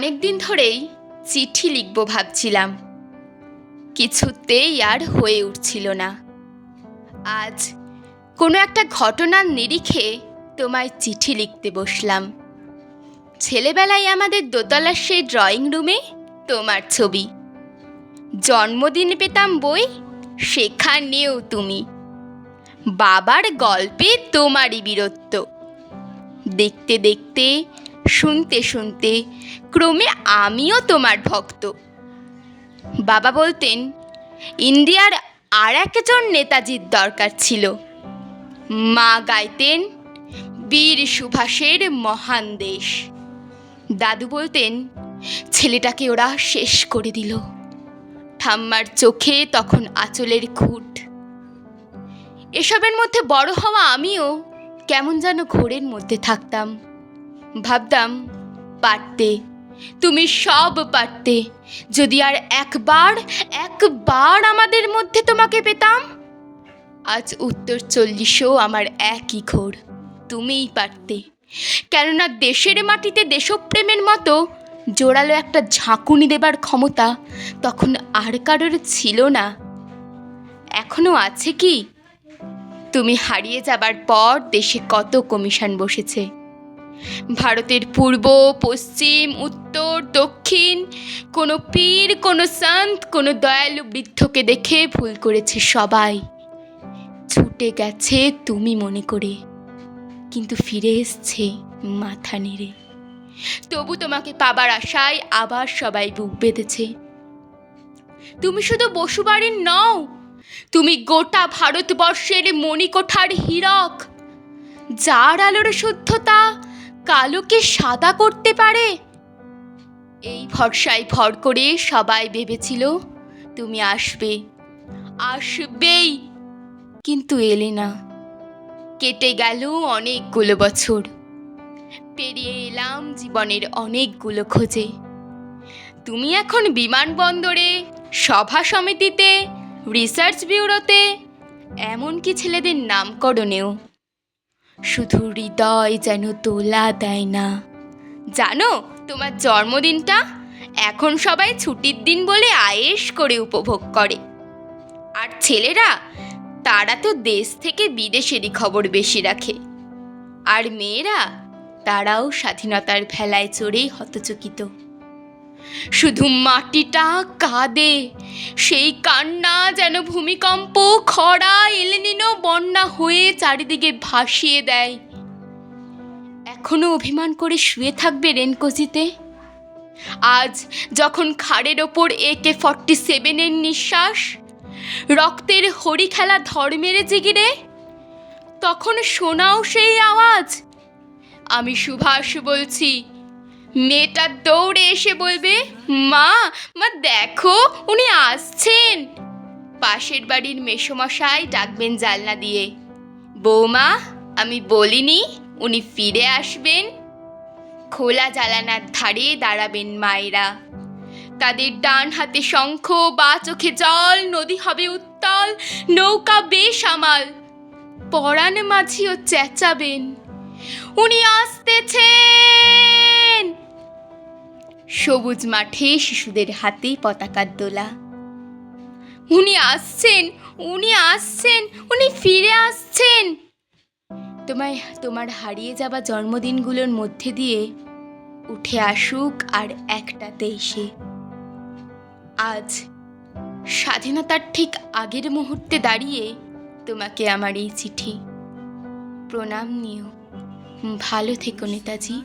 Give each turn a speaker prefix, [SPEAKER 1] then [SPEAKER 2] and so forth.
[SPEAKER 1] অনেকদিন ধরেই চিঠি লিখব ভাবছিলাম, কিছুতেই আর হয়ে উঠছিল না। আজ কোনো একটা ঘটনার নিরিখে তোমায় চিঠি লিখতে বসলাম। ছেলেবেলায় আমাদের দোতলার সেই ড্রয়িং রুমে তোমার ছবি, জন্মদিন পেতাম বই, সেখানেও তুমি, বাবার গল্পে তোমারই বীরত্ব। দেখতে দেখতে, শুনতে শুনতে ক্রমে আমিও তোমার ভক্ত। বাবা বলতেন ইন্ডিয়ার আর একজন নেতাজির দরকার ছিল। মা গাইতেন বীর সুভাষের মহান দেশ। দাদু বলতেন ছেলেটাকে ওরা শেষ করে দিল। ঠাম্মার চোখে তখন আঁচলের খুঁট। এসবের মধ্যে বড় হওয়া আমিও কেমন যেন ঘোরের মধ্যে থাকতাম। ভাবতাম পারতে, তুমি সব পারতে, যদি আর একবার আমাদের মধ্যে তোমাকে পেতাম। আজ উত্তর 40ও আমার একই ঘোর, তুমিই পারতে। কেননা দেশের মাটিতে দেশপ্রেমের মতো জোরালো একটা ঝাঁকুনি দেবার ক্ষমতা তখন আর কারোর ছিল না। এখনো আছে কি? তুমি হারিয়ে যাবার পর দেশে কত কমিশন বসেছে। ভারতের পূর্ব, পশ্চিম, উত্তর, দক্ষিণ, কোনো পীর, কোনো সন্ত, কোনো দয়ালু বৃদ্ধকে দেখে ভুল করেছে সবাই। ছুটে গেছে তুমি মনে করে, কিন্তু ফিরে এসছে মাথা নেড়ে। তবু তোমাকে পাবার আশায় আবার সবাই বুক বেঁধেছে। তুমি শুধু বসুবাড়ির নও, তুমি গোটা ভারতবর্ষের মণিকোঠার হীরক, যার আলোর শুদ্ধতা কালোকে সাদা করতে পারে। এই ভরসায় ভর করে সবাই ভেবেছিল তুমি আসবেই, কিন্তু এলে না। কেটে গেল অনেকগুলো বছর, পেরিয়ে এলাম জীবনের অনেকগুলো খোঁজে। তুমি এখন বিমানবন্দরে, সভা সমিতিতে, রিসার্চ ব্যুরোতে, এমনকি ছেলেদের নামকরণেও। শুধু হৃদয় যেন তোলা দেয় না। জানো, তোমার জন্মদিনটা এখন সবাই ছুটির দিন বলে আয়েশ করে উপভোগ করে। আর ছেলেরা, তারা তো দেশ থেকে বিদেশেরই খবর বেশি রাখে। আর মেয়েরা, তারাও স্বাধীনতার ভেলায় চড়েই হতচকিত। শুধু মাটিটা কাঁদে, সেই কান্না যেন ভূমিকম্প, খরা, এলেনিনো, বন্যা হয়ে চারিদিকে ভাসিয়ে দেয়। এখনো অভিমান করে শুয়ে থাকবে রেনকোজিতে? আজ যখন খাড়ের ওপর AK-47 নিঃশ্বাস, রক্তের হরি খেলা ধর্মের জিগিরে, তখন শোনাও সেই আওয়াজ। আমি সুভাষ বলছি। মেয়েটা দৌড়ে এসে বলবে, মা দেখো, উনি আসছেন। পাশের বাড়ির মেসোমশাই ডাকবেন জানলা দিয়ে, বৌমা, আমি বলিনি উনি ফিরে আসবেন? খোলা জানালার ধারে দাঁড়াবেন মায়েরা, তাদের ডান হাতে শঙ্খ, বা চোখে জল, নদী হবে উত্তাল, নৌকা বেসামাল। পরাণ মাঝিও চেঁচাবেন, উনি আসতেছেন। সবুজ মাঠে শিশুদের হাতে পতাকার দোলা, উনি আসছেন, উনি ফিরে আসছেন। তোমার হারিয়ে যাওয়া জন্মদিনগুলোর মধ্যে দিয়ে উঠে আসুক আর একটাতে এসে। আজ স্বাধীনতার ঠিক আগের মুহূর্তে দাঁড়িয়ে তোমাকে আমার এই চিঠি। প্রণাম নিও। ভালো থেকো নেতাজি।